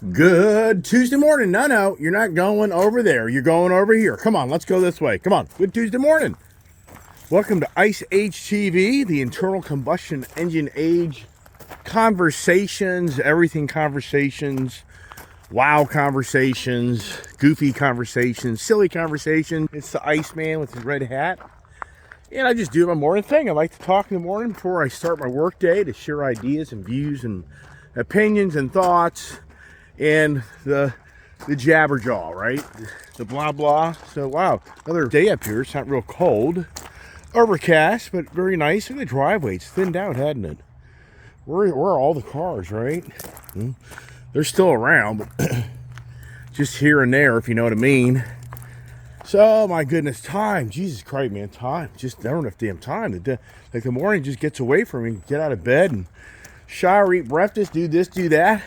Good Tuesday morning. No, you're not going over there. You're going over here. Come on, let's go this way. Come on. Good Tuesday morning. Welcome to Ice Age TV, the internal combustion engine age conversations, everything conversations, wow conversations, goofy conversations, silly conversations. It's the Iceman with his red hat. And I just do my morning thing. I like to talk in the morning before I start my work day to share ideas and views and opinions and thoughts. And the jabberjaw, right? The blah blah. So wow, another day up here. It's not real cold, overcast, but very nice. Look at the driveway. It's thinned out, hadn't it? Where are all the cars, right? They're still around, but just here and there, if you know what I mean. So my goodness, time. Jesus Christ, man, time. Just never enough damn time. Like the morning just gets away from me. Get out of bed and shower, eat breakfast, do this, do that.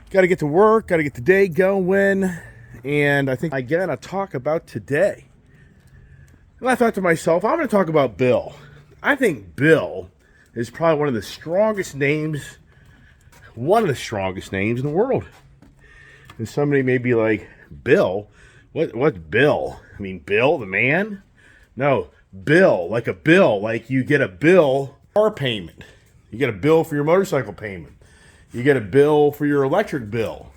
Got to get to work, got to get the day going, and I think I got to talk about today. And I thought to myself, I'm going to talk about Bill. I think Bill is probably one of the strongest names in the world. And somebody may be like, Bill? What's Bill? I mean, Bill, the man? No, Bill, like a bill, like you get a bill car payment. You get a bill for your motorcycle payment. You get a bill for your electric bill.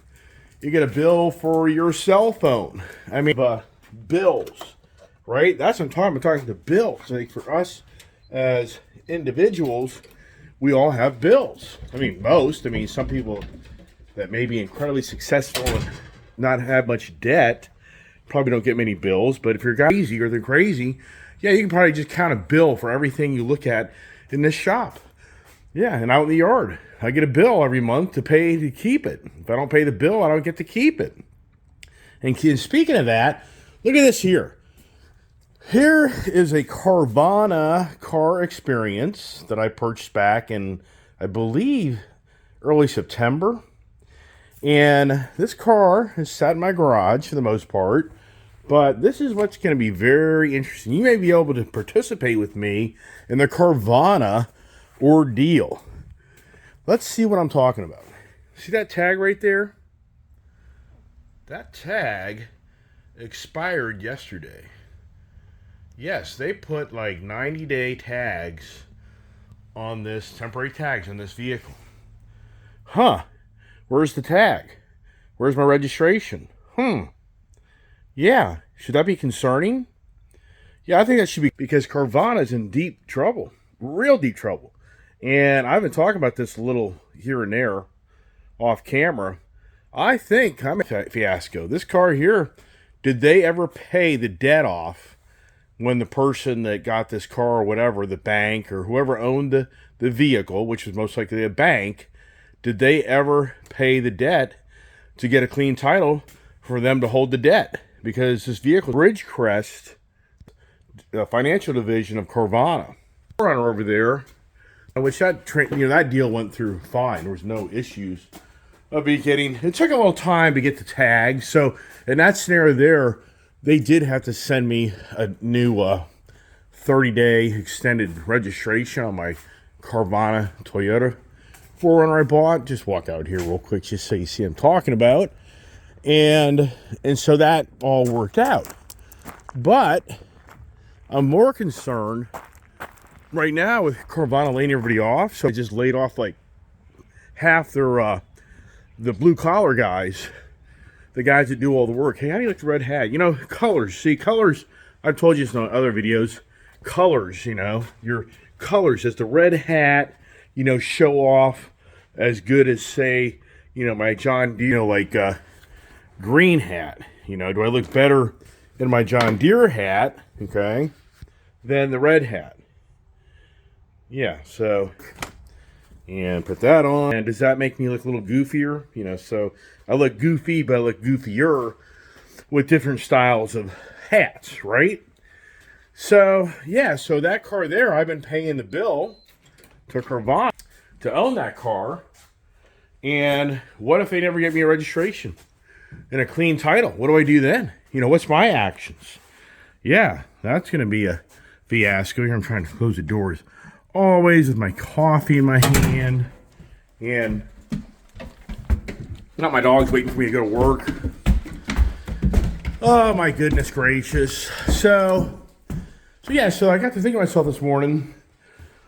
You get a bill for your cell phone. I mean, bills, right? That's what I'm talking about. I'm talking to bills. Like for us as individuals, we all have bills. I mean, some people that may be incredibly successful and not have much debt probably don't get many bills. But if you're crazy or they're crazy, yeah, you can probably just count a bill for everything you look at in this shop. Yeah, and out in the yard. I get a bill every month to pay to keep it. If I don't pay the bill, I don't get to keep it. And speaking of that, look at this here. Here is a Carvana car experience that I purchased back in, I believe, early September. And this car has sat in my garage for the most part. But this is what's going to be very interesting. You may be able to participate with me in the Carvana ordeal. Let's see what I'm talking about. See that tag right there? That tag expired yesterday. Yes, they put like 90-day tags on this, temporary tags on this vehicle. Huh. Where's the tag? Where's my registration? Yeah. Should that be concerning? Yeah, I think that should be, because Carvana's in deep trouble. Real deep trouble. And I've been talking about this a little here and there off camera. I think I'm a fiasco. This car here, did they ever pay the debt off when the person that got this car or whatever, the bank or whoever owned the vehicle, which was most likely a bank, did they ever pay the debt to get a clean title for them to hold the debt? Because this vehicle, Ridgecrest, the financial division of Carvana, over there, which that deal went through fine. There was no issues of me getting. It took a little time to get the tag. So in that scenario there, they did have to send me a new 30-day extended registration on my Carvana Toyota 4Runner I bought. Just walk out here real quick just so you see what I'm talking about. And so that all worked out. But I'm more concerned right now with Carvana laying everybody off. So I just laid off like half their the blue collar guys, the guys that do all the work. Hey, how do you like the red hat? You know, colors. See, colors, I've told you this in other videos. Colors, your colors as the red hat, show off as good as, say, my John Deere, like green hat. Do I look better in my John Deere hat, okay, than the red hat? Yeah, so, and put that on. And does that make me look a little goofier? So I look goofy, but I look goofier with different styles of hats, right? So, yeah, so that car there, I've been paying the bill to Carvana to own that car. And what if they never get me a registration and a clean title? What do I do then? What's my actions? Yeah, that's going to be a fiasco. Here I'm trying to close the doors. Always with my coffee in my hand. And Not my dog's waiting for me to go to work. Oh my goodness gracious. So I got to think of myself this morning.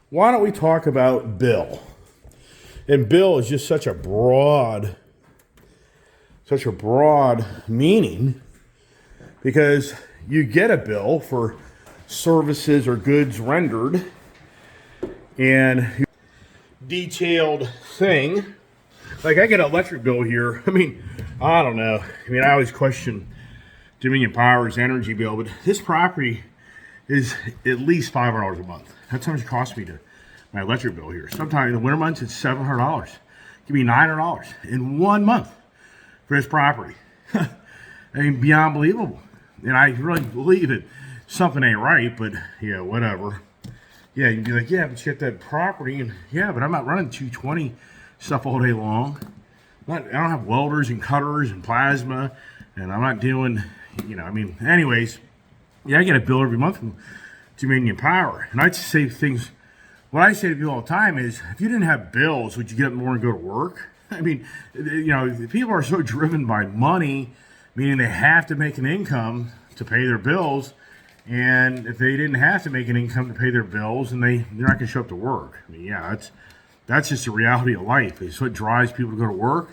Why don't we talk about bill? And bill is just such a broad meaning, because you get a bill for services or goods rendered, and detailed thing. Like I get an electric bill here. I mean, I don't know. I always question Dominion Power's energy bill, but this property is at least $500 a month. That's how much it costs me to my electric bill here. Sometimes in the winter months it's $700. Give me $900 in 1 month for this property. I mean, beyond believable. And I really believe that something ain't right, but yeah, whatever. Yeah, you'd be like, yeah, but you get that property, and yeah, but I'm not running 220 stuff all day long. I don't have welders and cutters and plasma, and I'm not doing, anyways, yeah, I get a bill every month from Dominion Power. And I'd say things, what I say to people all the time is, if you didn't have bills, would you get up in the morning and go to work? I mean, people are so driven by money, meaning they have to make an income to pay their bills. And if they didn't have to make an income to pay their bills, and they're not going to show up to work. I mean, yeah, that's just the reality of life. It's what drives people to go to work,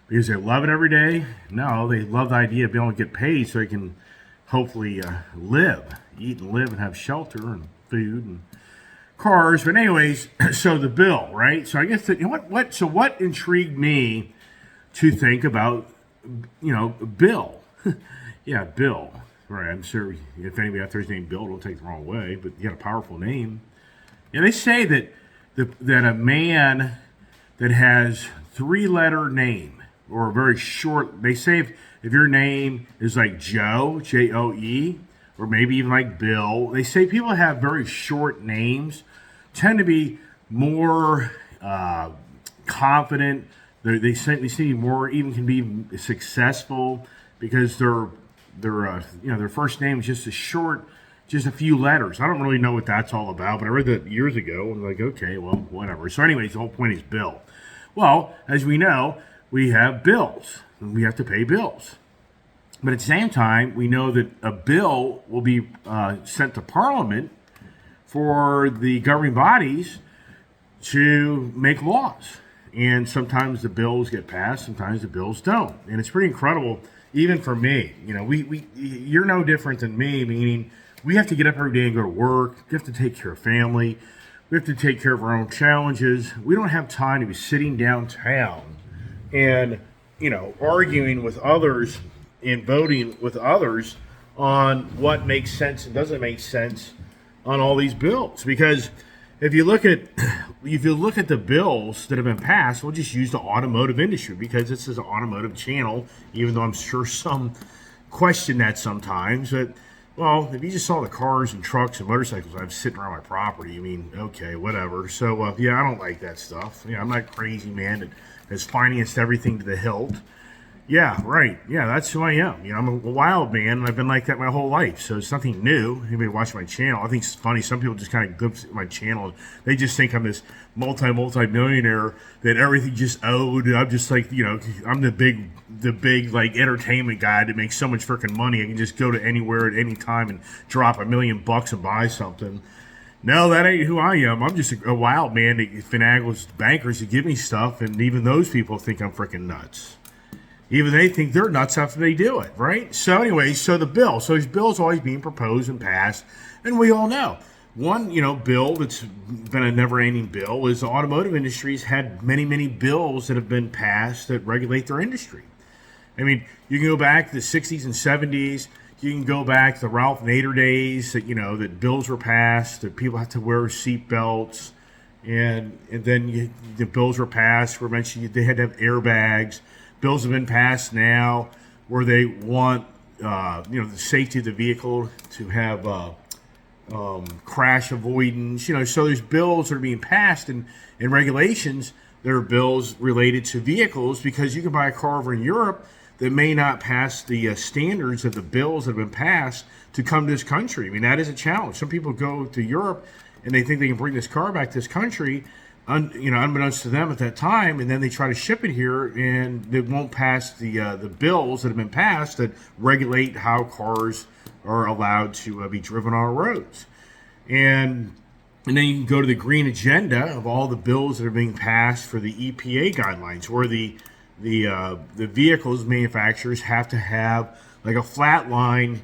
because they love it every day. No, they love the idea of being able to get paid so they can hopefully eat and live and have shelter and food and cars. But anyways, so the bill, right? So I guess what intrigued me to think about, Bill. Yeah, Bill. Right, I'm sure if anybody out there is named Bill, it'll take the wrong way, but you got a powerful name. And they say that a man that has 3-letter name, or a very short, they say if your name is like Joe, Joe, or maybe even like Bill, they say people that have very short names tend to be more confident. They seem more, even can be successful, because their first name is just just a few letters. I don't really know what that's all about, but I read that years ago, and I'm like, okay, well, whatever. So anyways, the whole point is bill. Well, as we know, we have bills, and we have to pay bills. But at the same time, we know that a bill will be sent to Parliament for the governing bodies to make laws. And sometimes the bills get passed, sometimes the bills don't. And it's pretty incredible. Even for me, you're no different than me, meaning we have to get up every day and go to work. We have to take care of family. We have to take care of our own challenges. We don't have time to be sitting downtown and, arguing with others and voting with others on what makes sense and doesn't make sense on all these bills. Because if you look at the bills that have been passed, we'll just use the automotive industry, because this is an automotive channel, even though I'm sure some question that sometimes. But, well, if you just saw the cars and trucks and motorcycles I have sitting around my property, okay, whatever. So, I don't like that stuff. I'm not a crazy man that has financed everything to the hilt. Yeah, right. Yeah, that's who I am. I'm a wild man, and I've been like that my whole life. So it's nothing new. Anybody watching my channel, I think it's funny. Some people just kind of glimpse at my channel. They just think I'm this multi-millionaire that everything just owed. I'm just like, I'm the big like entertainment guy that makes so much freaking money. I can just go to anywhere at any time and drop $1 million and buy something. No, that ain't who I am. I'm just a wild man that finagles bankers to give me stuff, and even those people think I'm freaking nuts. Even they think they're nuts after they do it, right? So anyway, so the bill. So these bills always being proposed and passed, and we all know. One, bill that's been a never-ending bill is the automotive industry's had many, many bills that have been passed that regulate their industry. You can go back to the 60s and 70s. You can go back to the Ralph Nader days that, that bills were passed, that people had to wear seat belts, and then the bills were passed where eventually they had to have airbags. Bills have been passed now where they want, the safety of the vehicle to have crash avoidance. So there's bills that are being passed and regulations. There are bills related to vehicles, because you can buy a car over in Europe that may not pass the standards of the bills that have been passed to come to this country. That is a challenge. Some people go to Europe and they think they can bring this car back to this country. unbeknownst to them at that time, and then they try to ship it here, and they won't pass the bills that have been passed that regulate how cars are allowed to be driven on our roads, and then you can go to the green agenda of all the bills that are being passed for the EPA guidelines, where the vehicles manufacturers have to have like a flat line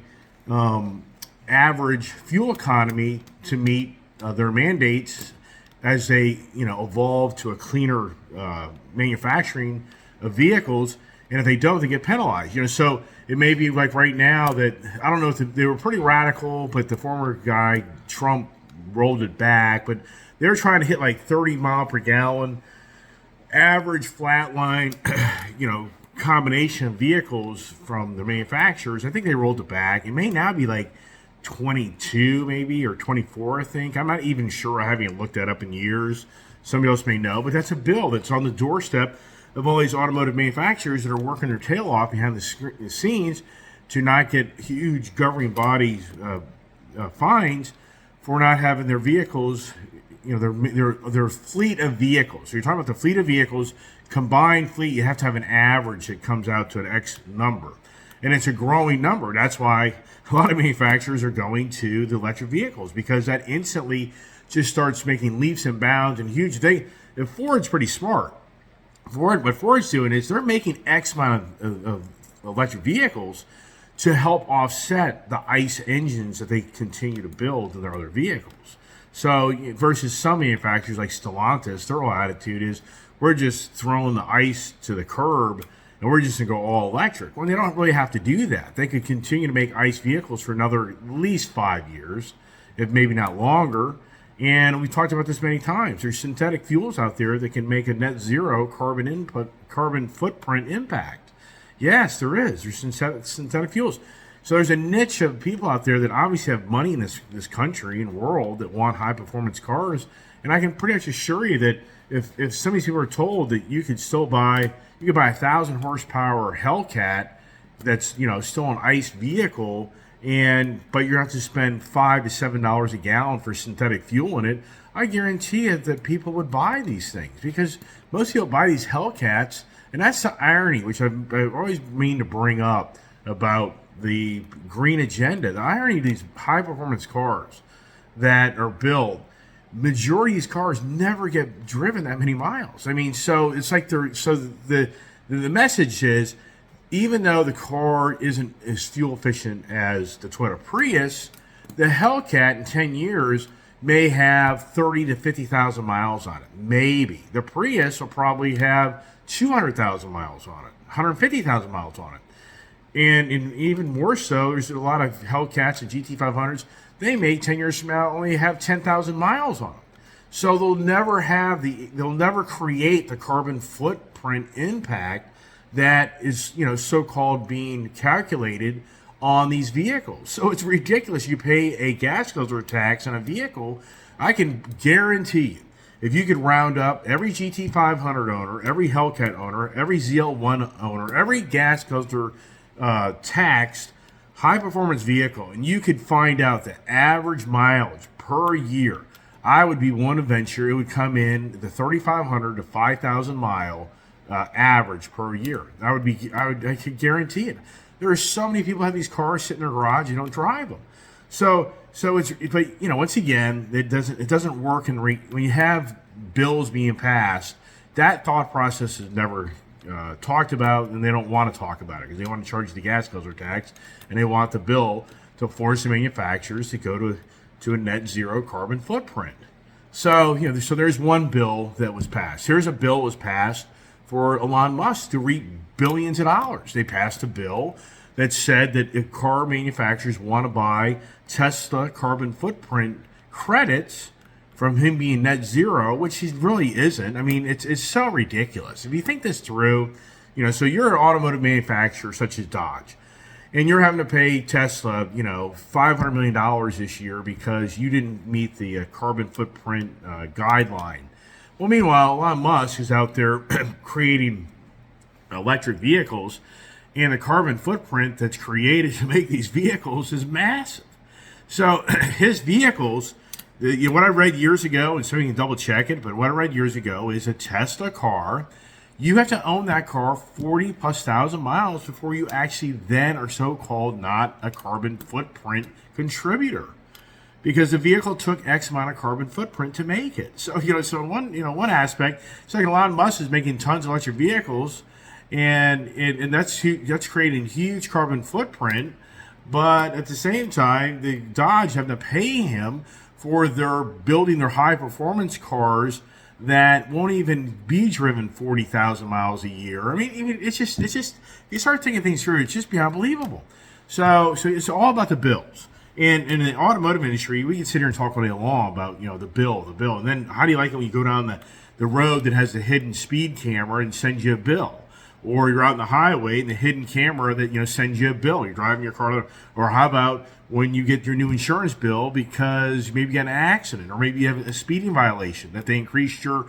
average fuel economy to meet their mandates as they evolve to a cleaner manufacturing of vehicles. And if they don't, they get penalized. So it may be like right now that I don't know if they were pretty radical, but the former guy Trump rolled it back. But they were trying to hit like 30 mile per gallon average flatline, combination of vehicles from the manufacturers. I think they rolled it back. It may now be like 22 maybe, or 24, I think. I'm not even sure. I haven't looked that up in years. Somebody else may know, but that's a bill that's on the doorstep of all these automotive manufacturers that are working their tail off behind the scenes to not get huge governing bodies fines for not having their vehicles, their fleet of vehicles. So you're talking about the fleet of vehicles, combined fleet. You have to have an average that comes out to an X number, and it's a growing number. That's why a lot of manufacturers are going to the electric vehicles, because that instantly just starts making leaps and bounds and huge. And Ford's pretty smart. What Ford's doing is they're making X amount of electric vehicles to help offset the ICE engines that they continue to build in their other vehicles. So versus some manufacturers like Stellantis, their whole attitude is we're just throwing the ICE to the curb and we're just going to go all electric. Well, they don't really have to do that. They could continue to make ICE vehicles for another at least 5 years, if maybe not longer. And we talked about this many times. There's synthetic fuels out there that can make a net zero carbon footprint impact. Yes, there is. There's synthetic fuels. So there's a niche of people out there that obviously have money in this country and world that want high performance cars. And I can pretty much assure you that if some of these people are told that you could buy a 1,000 horsepower Hellcat that's still an ICE vehicle, but you have to spend $5 to $7 a gallon for synthetic fuel in it, I guarantee you that people would buy these things, because most people buy these Hellcats. And that's the irony, which I always mean to bring up about the green agenda. The irony of these high performance cars that are built, majority of these cars never get driven that many miles. I mean, so it's like the message is, even though the car isn't as fuel efficient as the Toyota Prius, the Hellcat in 10 years may have 30 to 50,000 miles on it. Maybe. The Prius will probably have 200,000 miles on it, 150,000 miles on it. And even more so, there's a lot of Hellcats and GT500s. They may 10 years from now only have 10,000 miles on them. So they'll never create the carbon footprint impact that is, so-called being calculated on these vehicles. So it's ridiculous. You pay a gas guzzler tax on a vehicle. I can guarantee you, if you could round up every GT500 owner, every Hellcat owner, every ZL1 owner, every gas guzzler taxed high-performance vehicle, and you could find out the average mileage per year, I would be one to venture it would come in the 3,500 to 5,000 mile average per year. I could guarantee it. There are so many people who have these cars sitting in their garage and don't drive them. So but once again, it doesn't work when you have bills being passed. That thought process is never talked about, and they don't want to talk about it because they want to charge the gas guzzler tax, and they want the bill to force the manufacturers to go to a net zero carbon footprint. So so there's one bill that was passed. Here's a bill that was passed for Elon Musk to reap billions of dollars. They passed a bill that said that if car manufacturers want to buy Tesla carbon footprint credits from him being net zero, which he really isn't. I mean, it's so ridiculous. If you think this through, so you're an automotive manufacturer such as Dodge, and you're having to pay Tesla, $500 million this year because you didn't meet the carbon footprint guideline. Well, meanwhile, Elon Musk is out there creating electric vehicles, and the carbon footprint that's created to make these vehicles is massive. So his vehicles What I read years ago, and so you can double check it, but what I read years ago is a Tesla car. You have to own that car 40 plus thousand miles before you actually then are so-called not a carbon footprint contributor, because the vehicle took X amount of carbon footprint to make it. So so one aspect, it's like Elon Musk is making tons of electric vehicles, and that's creating huge carbon footprint. But at the same time, the Dodge having to pay him for their building their high performance cars that won't even be driven 40,000 miles a year. I mean, it's just you start thinking things through, it's just beyond believable. So it's all about the bills. And in the automotive industry, we can sit here and talk all day long about the bill, and then how do you like it when you go down the road that has the hidden speed camera and sends you a bill? Or you're out on the highway and the hidden camera that sends you a bill. You're driving your car, or how about when you get your new insurance bill because maybe you got an accident, or maybe you have a speeding violation that they increased your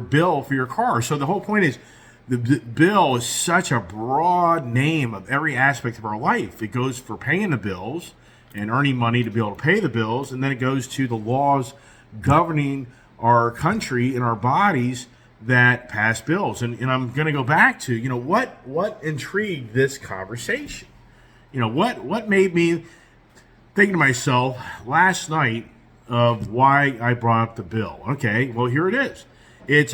bill for your car. So the whole point is the bill is such a broad name of every aspect of our life. It goes for paying the bills and earning money to be able to pay the bills, and then it goes to the laws governing our country and our bodies that pass bills. And I'm going to go back to, what intrigued this conversation? What made me think to myself last night of why I brought up the bill. Okay, well, here it is.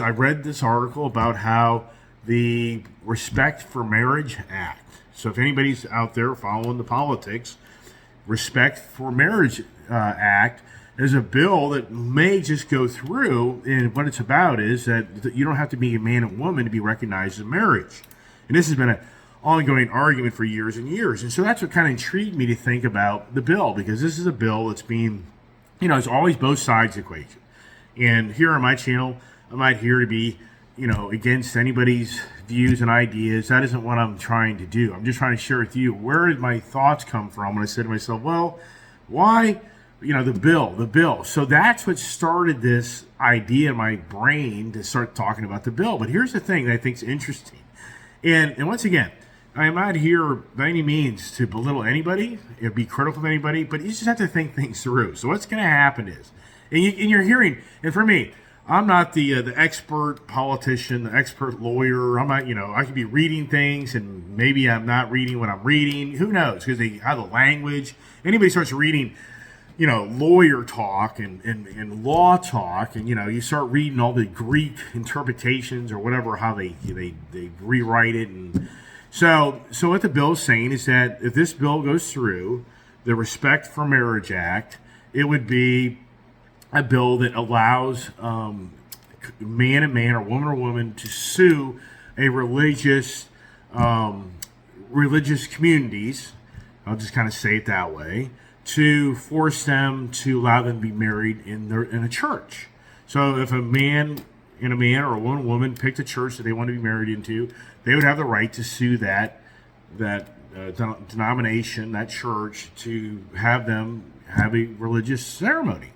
I read this article about how the Respect for Marriage Act. So if anybody's out there following the politics, Respect for Marriage Act is a bill that may just go through, and what it's about is that you don't have to be a man and woman to be recognized in marriage. And this has been an ongoing argument for years and years. And so that's what kind of intrigued me to think about the bill, because this is a bill that's being, it's always both sides of the equation. And here on my channel, I'm not here to be, against anybody's views and ideas. That isn't what I'm trying to do. I'm just trying to share with you where did my thoughts come from when I said to myself, well, why? The bill. So that's what started this idea in my brain to start talking about the bill. But here's the thing that I think is interesting. And once again, I am not here by any means to belittle anybody, be critical of anybody, but you just have to think things through. So what's going to happen is, and you're hearing, and for me, I'm not the expert politician, the expert lawyer. I'm not, I could be reading things and maybe I'm not reading what I'm reading. Who knows? Because they have the language. Anybody starts reading lawyer talk and law talk, and you start reading all the Greek interpretations or whatever, how they rewrite it. And so what the bill is saying is that if this bill goes through, the Respect for Marriage Act, it would be a bill that allows man and man or woman to sue a religious communities. I'll just kind of say it that way, to force them to allow them to be married in a church. So if a man or a woman picked a church that they want to be married into, they would have the right to sue that denomination, that church, to have them have a religious ceremony.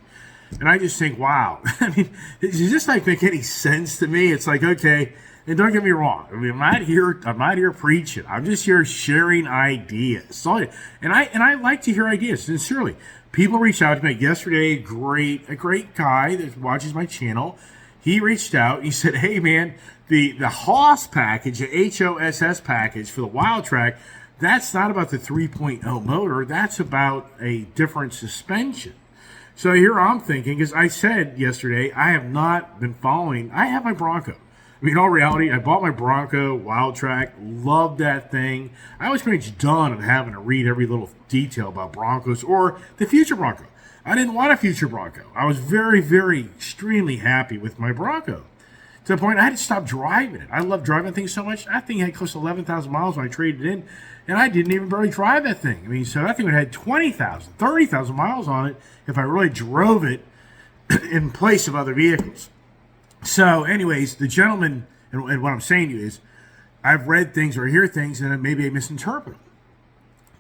And I just think, wow. I mean, does this make any sense to me? It's like, okay, and don't get me wrong. I mean, I'm not here preaching. I'm just here sharing ideas. So, and I like to hear ideas, sincerely. People reached out to me yesterday. A great guy that watches my channel. He reached out. He said, "Hey, man, the HOSS package, the HOSS package for the Wildtrak, that's not about the 3.0 motor. That's about a different suspension." So here I'm thinking, because I said yesterday, I have not been following. I have my Bronco. I mean, in all reality, I bought my Bronco Wildtrak, loved that thing. I was pretty much done of having to read every little detail about Broncos or the future Bronco. I didn't want a future Bronco. I was very, very, extremely happy with my Bronco, to the point I had to stop driving it. I love driving things so much. That thing had close to 11,000 miles when I traded it in, and I didn't even barely drive that thing. I mean, so that thing would have had 20,000, 30,000 miles on it if I really drove it in place of other vehicles. So anyways, the gentleman, and what I'm saying to you is, I've read things or hear things and then maybe I misinterpret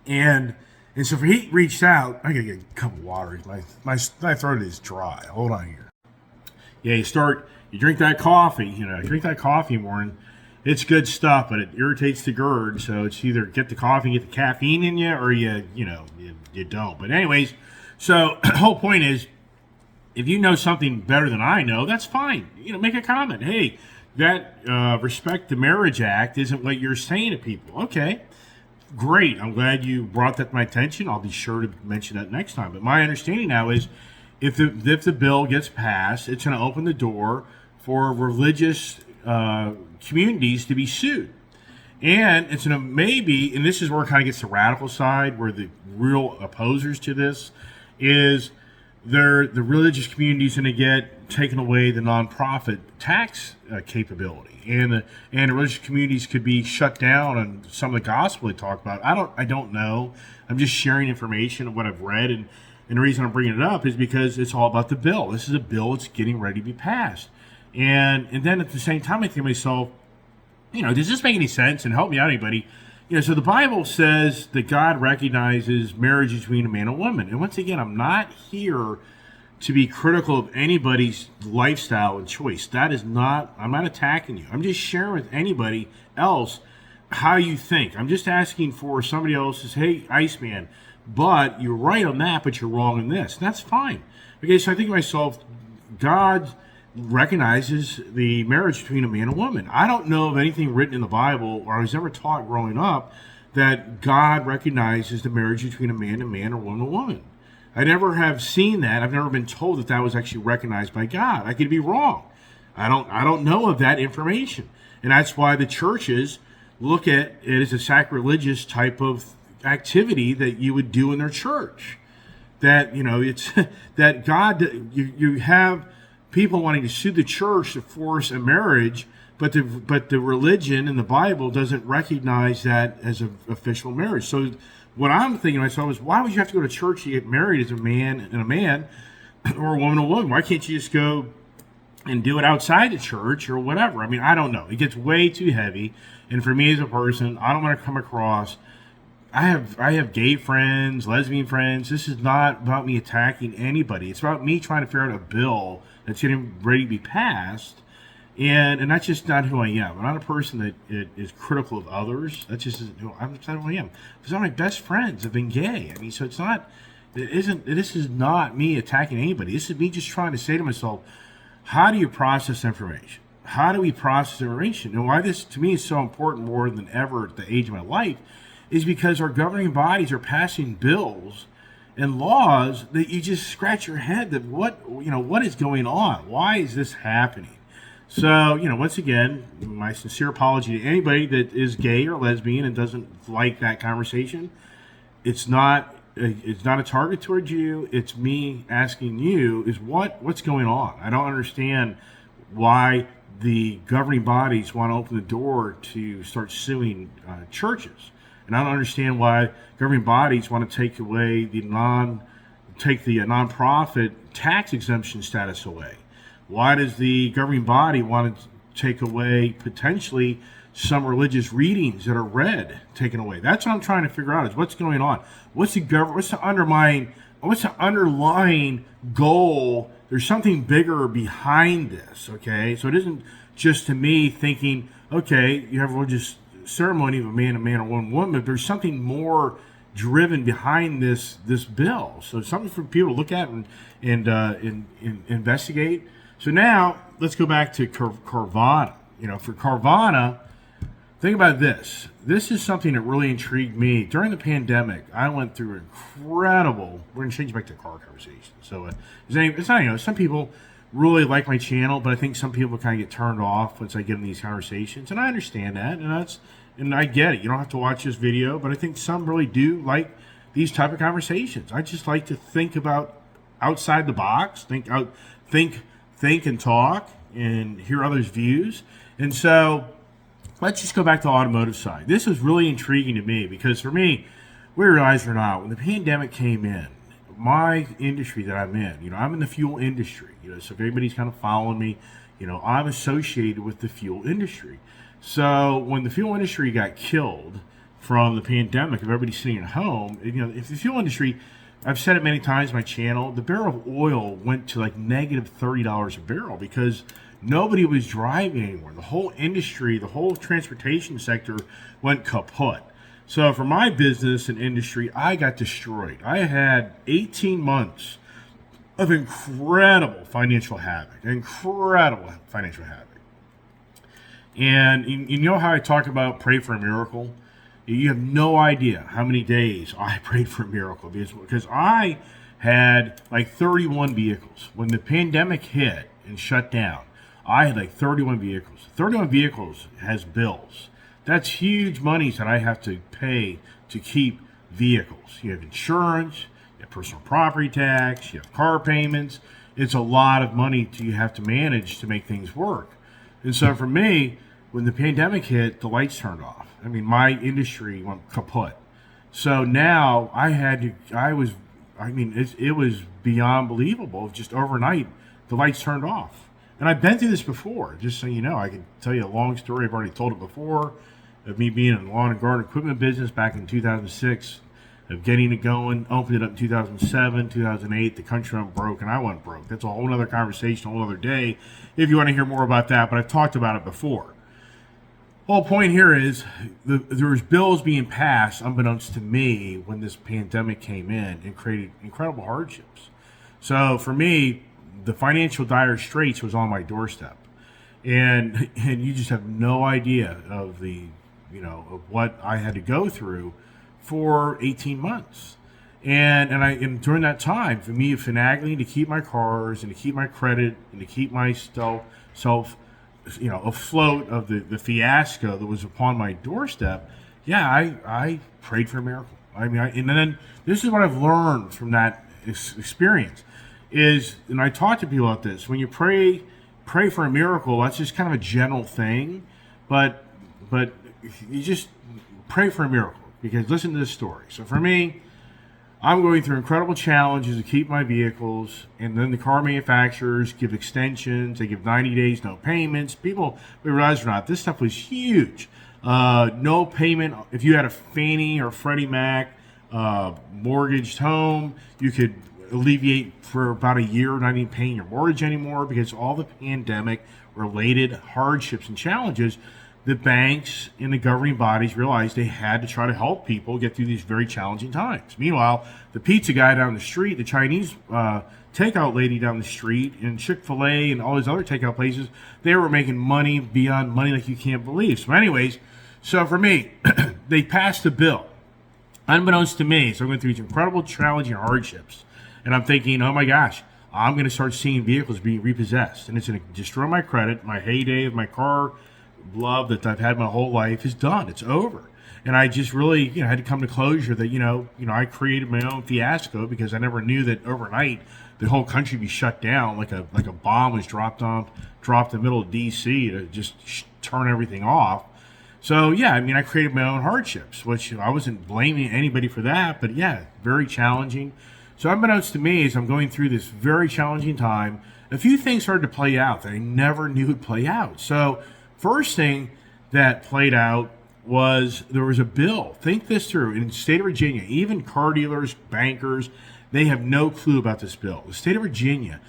them. And so he reached out. I gotta get a cup of water. My throat is dry. Hold on here. Yeah, you drink that coffee, drink that coffee in the morning. It's good stuff, but it irritates the GERD. So it's either get the coffee, get the caffeine in you, or you don't. But anyways, so the whole point is, If you know something better than I know, that's fine. Make a comment. Hey, that Respect the Marriage Act isn't what you're saying to people. Okay, great. I'm glad you brought that to my attention. I'll be sure to mention that next time. But my understanding now is if the bill gets passed, it's going to open the door for religious communities to be sued. And it's going to maybe, and this is where it kind of gets the radical side, where the real opposers to this is the religious community is going to get taken away the nonprofit tax capability, and the religious communities could be shut down on some of the gospel they talk about. I don't know. I'm just sharing information of what I've read, and the reason I'm bringing it up is because it's all about the bill. This is a bill that's getting ready to be passed, and then at the same time I think to myself, does this make any sense? And help me out, anybody. So the Bible says that God recognizes marriage between a man and a woman. And once again, I'm not here to be critical of anybody's lifestyle and choice. I'm not attacking you. I'm just sharing with anybody else how you think. I'm just asking for somebody else's, hey, Iceman, but you're right on that, but you're wrong on this. And that's fine. Okay, so I think to myself, God recognizes the marriage between a man and a woman. I don't know of anything written in the Bible, or I was never taught growing up, that God recognizes the marriage between a man or woman and woman. I never have seen that. I've never been told that was actually recognized by God. I could be wrong. I don't know of that information. And that's why the churches look at it as a sacrilegious type of activity that you would do in their church. That, it's that God, you have people wanting to sue the church to force a marriage, but the religion and the Bible doesn't recognize that as an official marriage. So what I'm thinking to myself is, why would you have to go to church to get married as a man and a man, or a woman and a woman? Why can't you just go and do it outside the church or whatever? I mean, I don't know. It gets way too heavy. And for me as a person, I don't want to come across, I have gay friends, lesbian friends. This is not about me attacking anybody. It's about me trying to figure out a bill that's getting ready to be passed, and that's just not who I am. I'm not a person that is critical of others. That's just that's not who I am. Some of my best friends have been gay. I mean, so this is not me attacking anybody. This is me just trying to say to myself, how do you process information? How do we process information? And why this to me is so important more than ever at the age of my life is because our governing bodies are passing bills and laws that you just scratch your head that what is going on? Why is this happening? So, once again, my sincere apology to anybody that is gay or lesbian and doesn't like that conversation. It's not a target towards you. It's me asking you is what's going on? I don't understand why the governing bodies want to open the door to start suing churches. And I don't understand why governing bodies want to take the nonprofit tax exemption status away. Why does the governing body want to take away potentially some religious readings that are read taken away? That's what I'm trying to figure out is what's going on. What's the underlying goal? There's something bigger behind this, okay? So it isn't just to me thinking, okay, you have a religious ceremony of a man or one woman, but there's something more driven behind this bill. So it's something for people to look at and investigate. So now let's go back to Carvana. For Carvana, think about this. This is something that really intrigued me. During the pandemic, I went through incredible. We're going to change back to car conversation. So it's not, some people really like my channel, but I think some people kind of get turned off once I get in these conversations, and I understand that, and I get it. You don't have to watch this video, but I think some really do like these type of conversations. I just like to think about outside the box, think and talk and hear others' views. And so let's just go back to the automotive side. This is really intriguing to me because for me, we realize it or not, when the pandemic came in, my industry that I'm in, I'm in the fuel industry, so if anybody's kind of following me, I'm associated with the fuel industry. So when the fuel industry got killed from the pandemic, if everybody's sitting at home, if the fuel industry, I've said it many times on my channel, the barrel of oil went to like negative $30 a barrel because nobody was driving anymore. The whole industry, the whole transportation sector went kaput. So for my business and industry, I got destroyed. I had 18 months of incredible financial havoc, And you know how I talk about pray for a miracle? You have no idea how many days I prayed for a miracle because I had like 31 vehicles. When the pandemic hit and shut down, I had like 31 vehicles. 31 vehicles has bills. That's huge monies that I have to pay to keep vehicles. You have insurance, you have personal property tax, you have car payments. It's a lot of money you have to manage to make things work. And so for me, when the pandemic hit, the lights turned off. I mean, my industry went kaput. So now it was beyond believable. Just overnight, the lights turned off. And I've been through this before, just so you know. I can tell you a long story. I've already told it before of me being in the lawn and garden equipment business back in 2006, of getting it going, opened it up in 2007, 2008. The country went broke, and I went broke. That's a whole other conversation, a whole other day, if you want to hear more about that. But I've talked about it before. The whole point here is there was bills being passed, unbeknownst to me, when this pandemic came in and created incredible hardships. So for me, the financial dire straits was on my doorstep, and you just have no idea of of what I had to go through for 18 months. And during that time, for me, finagling to keep my cars and to keep my credit and to keep myself afloat of the fiasco that was upon my doorstep, I prayed for a miracle. And then this is what I've learned from that experience and I talk to people about this. When you pray for a miracle, that's just kind of a general thing, but you just pray for a miracle because listen to this story. So for me, I'm going through incredible challenges to keep my vehicles, and then the car manufacturers give extensions. They give 90 days, no payments. People, we realize or not, this stuff was huge. No payment. If you had a Fannie or Freddie Mac mortgaged home, you could alleviate for about a year not even paying your mortgage anymore because all the pandemic-related hardships and challenges, the banks and the governing bodies realized they had to try to help people get through these very challenging times. Meanwhile, the pizza guy down the street, the Chinese takeout lady down the street, and Chick-fil-A and all these other takeout places, they were making money beyond money like you can't believe. So anyways, for me, they passed a bill, unbeknownst to me. So I'm going through these incredible challenging hardships. And I'm thinking, oh my gosh, I'm going to start seeing vehicles being repossessed. And it's going to destroy my credit. My heyday of my car love that I've had my whole life is done. It's over. And I just really, had to come to closure that, I created my own fiasco because I never knew that overnight the whole country would be shut down like a bomb was dropped in the middle of D.C. to just turn everything off. So, I created my own hardships, which I wasn't blaming anybody for that. But, very challenging. So unbeknownst to me, as I'm going through this very challenging time, a few things started to play out that I never knew would play out. So first thing that played out was there was a bill. Think this through. In the state of Virginia, even car dealers, bankers, they have no clue about this bill. The state of Virginia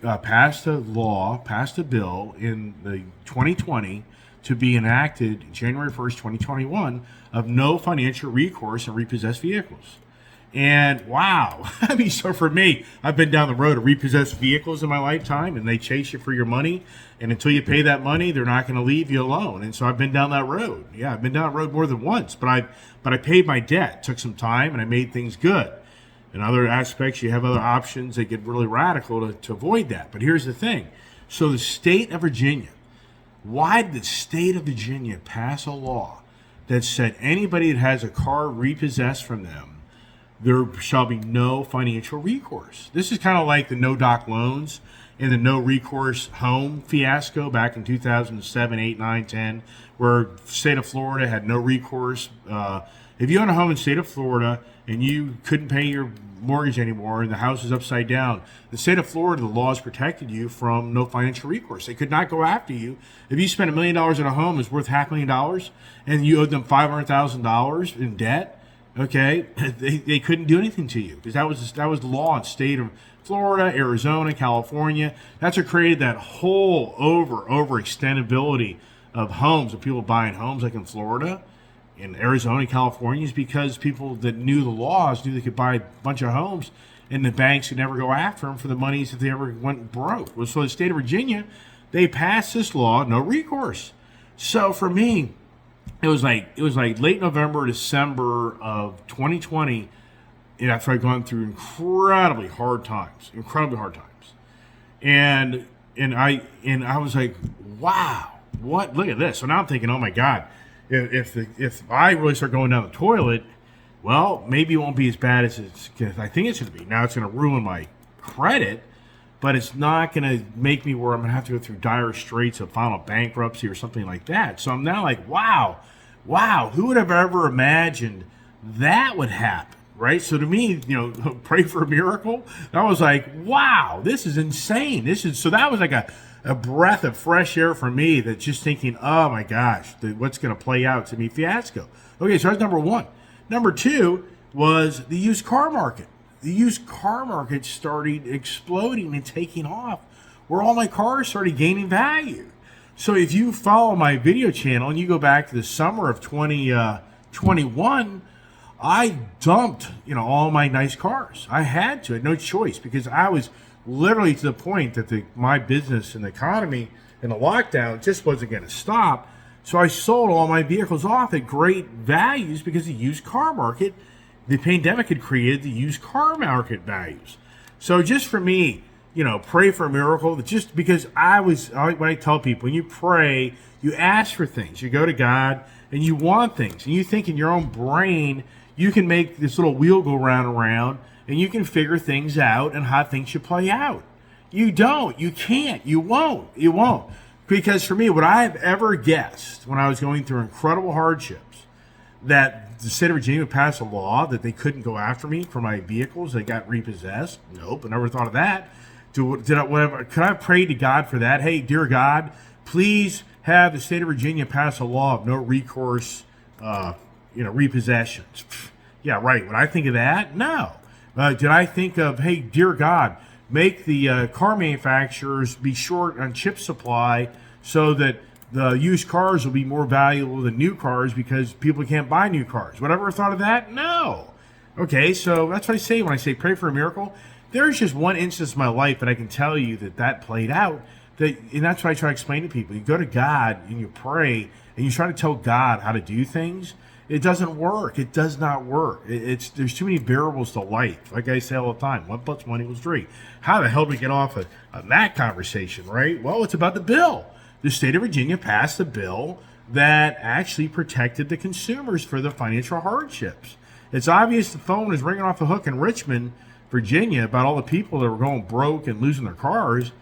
passed a bill in the 2020 to be enacted January 1st, 2021, of no financial recourse in repossessed vehicles. And wow, so for me, I've been down the road of repossessed vehicles in my lifetime, and they chase you for your money. And until you pay that money, they're not going to leave you alone. And so I've been down that road. Yeah, I've been down that road more than once, but I paid my debt. It took some time, and I made things good. In other aspects, you have other options that get really radical to avoid that. But here's the thing. So the state of Virginia, why did the state of Virginia pass a law that said anybody that has a car repossessed from them, there shall be no financial recourse? This is kind of like the no-doc loans and the no-recourse home fiasco back in 2007, 8, 9, 10, where the state of Florida had no recourse. If you own a home in the state of Florida and you couldn't pay your mortgage anymore and the house is upside down, the state of Florida, the laws protected you from no financial recourse. They could not go after you. If you spent $1 million on a home that's worth $500,000 and you owed them $500,000 in debt, okay, they couldn't do anything to you because that was the law in state of Florida, Arizona, California. That's what created that whole overextendability of homes, of people buying homes like in Florida, in Arizona, California, is because people that knew the laws knew they could buy a bunch of homes and the banks would never go after them for the monies if they ever went broke. Well, so the state of Virginia, they passed this law, no recourse. So for me, it was like late November, December of 2020, after I'd gone through incredibly hard times, and I was like, wow, what? Look at this. So now I'm thinking, oh my God, if I really start going down the toilet, well, maybe it won't be as bad as I think it's going to be. Now it's going to ruin my credit, but it's not going to make me where I'm going to have to go through dire straits of final bankruptcy or something like that. So I'm now like, wow, who would have ever imagined that would happen, right? So to me, pray for a miracle. I was like, wow, this is insane. So that was like a breath of fresh air for me, that just thinking, oh my gosh, what's going to play out to me fiasco. Okay, so that's number one. Number two was the used car market. The used car market started exploding and taking off, where all my cars started gaining value. So if you follow my video channel and you go back to the summer of 2021, I dumped, all my nice cars. I had to, I had no choice, because I was literally to the point that my business and the economy and the lockdown just wasn't going to stop. So I sold all my vehicles off at great values, because the used car market, the pandemic had created the used car market values. So just for me, pray for a miracle. Just because when I tell people, when you pray, you ask for things. You go to God and you want things. And you think in your own brain, you can make this little wheel go round and round, and you can figure things out and how things should play out. You don't. You can't. You won't. Because for me, what I've ever guessed when I was going through incredible hardships, that the state of Virginia would pass a law that they couldn't go after me for my vehicles that got repossessed. Nope, I never thought of that. Could I pray to God for that? Hey, dear God, please have the state of Virginia pass a law of no recourse, repossessions. Yeah, right. Would I think of that? No. Did I think of, hey, dear God, make the car manufacturers be short on chip supply so that the used cars will be more valuable than new cars because people can't buy new cars? Would I ever thought of that? No. Okay, so that's what I say when I say pray for a miracle. There's just one instance in my life that I can tell you that played out. And that's what I try to explain to people. You go to God and you pray and you try to tell God how to do things. It doesn't work. It does not work. There's too many variables to life. Like I say all the time, 1 + 1 = 3. How the hell do we get off of that conversation, right? Well, it's about the bill. The state of Virginia passed a bill that actually protected the consumers for the financial hardships. It's obvious the phone is ringing off the hook in Richmond, Virginia, about all the people that were going broke and losing their cars.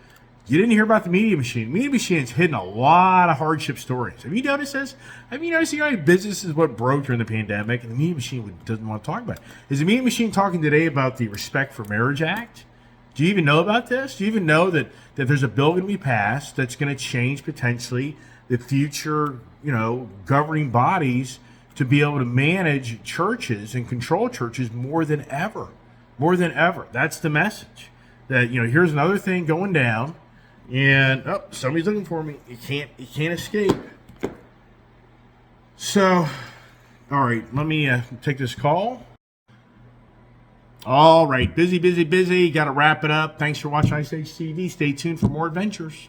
You didn't hear about the media machine. The media machine's hidden a lot of hardship stories. Have you noticed this? Have you noticed how many businesses went broke during the pandemic and the media machine doesn't want to talk about it? Is the media machine talking today about the Respect for Marriage Act? Do you even know about this? Do you even know that there's a bill going to be passed that's going to change potentially the future, governing bodies to be able to manage churches and control churches more than ever? More than ever. That's the message. That, here's another thing going down. And somebody's looking for me. You can't escape. So, all right, let me take this call. All right, busy. Got to wrap it up. Thanks for watching Ice Age TV. Stay tuned for more adventures.